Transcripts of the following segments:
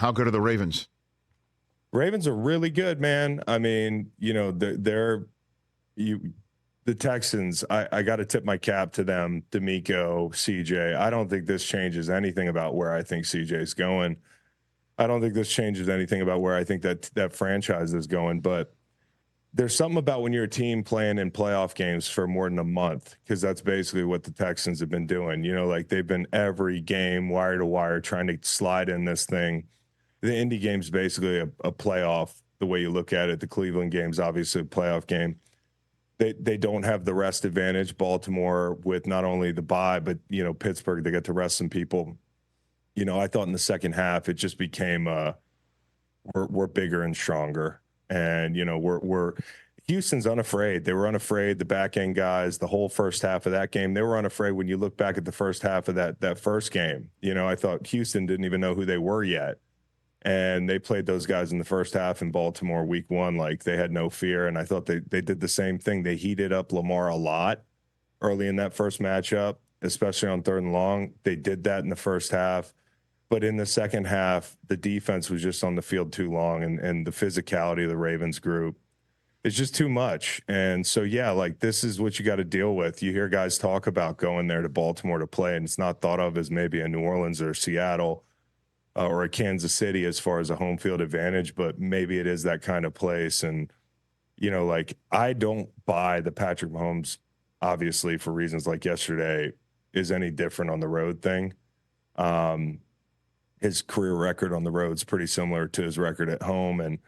How good are the Ravens? Ravens are really good, man. I mean, the Texans, I got to tip my cap to them, D'Amico, CJ. I don't think this changes anything about where I think CJ's going. I don't think this changes anything about where I think that franchise is going. But there's something about when you're a team playing in playoff games for more than a month, because that's basically what the Texans have been doing. Like they've been every game wire to wire trying to slide in this thing. The Indy game's basically a playoff, the way you look at it. The Cleveland game's obviously a playoff game. They don't have the rest advantage. Baltimore, with not only the bye, but Pittsburgh, they get to rest some people. I thought in the second half it just became we're bigger and stronger, and we're Houston's unafraid. They were unafraid. The back end guys, the whole first half of that game, they were unafraid. When you look back at the first half of that first game, I thought Houston didn't even know who they were yet. And they played those guys in the first half in Baltimore week 1 like they had no fear. And I thought they did the same thing. They heated up Lamar a lot early in that first matchup, especially on 3rd and long. They did that in the first half. But in the second half, the defense was just on the field too long, and the physicality of the Ravens group is just too much. And so, yeah, like this is what you got to deal with. You hear guys talk about going there to Baltimore to play, and it's not thought of as maybe a New Orleans or Seattle or a Kansas City as far as a home field advantage, but maybe it is that kind of place. And, like I don't buy the Patrick Mahomes, obviously for reasons like yesterday, is any different on the road thing. His career record on the road is pretty similar to his record at home. And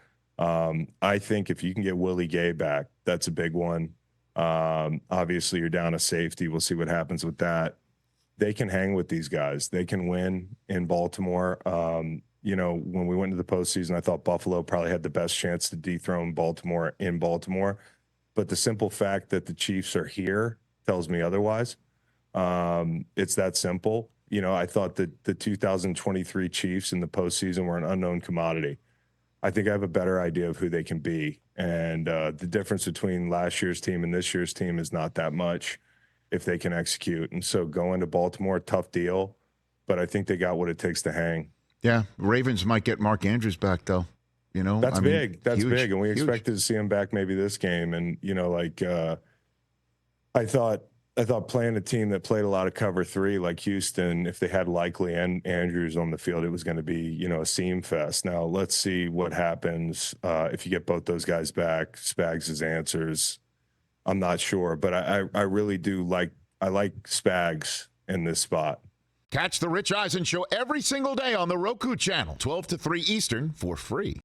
I think if you can get Willie Gay back, that's a big one. Obviously you're down a safety. We'll see what happens with that. They can hang with these guys. They can win in Baltimore. When we went into the postseason, I thought Buffalo probably had the best chance to dethrone Baltimore in Baltimore. But the simple fact that the Chiefs are here tells me otherwise. It's that simple. I thought that the 2023 Chiefs in the postseason were an unknown commodity. I think I have a better idea of who they can be. And the difference between last year's team and this year's team is not that much if they can execute. And so going to Baltimore, tough deal, but I think they got what it takes to hang. Yeah. Ravens might get Mark Andrews back, though. That's big. That's huge, big. And we huge. expected to see him back maybe this game. And, I thought playing a team that played a lot of cover 3 like Houston, if they had Likely and Andrews on the field, it was going to be, a seam fest. Now let's see what happens if you get both those guys back. Spags' answers, I'm not sure, but I really do like Spags in this spot. Catch the Rich Eisen Show every single day on the Roku channel, 12 to 3 Eastern, for free.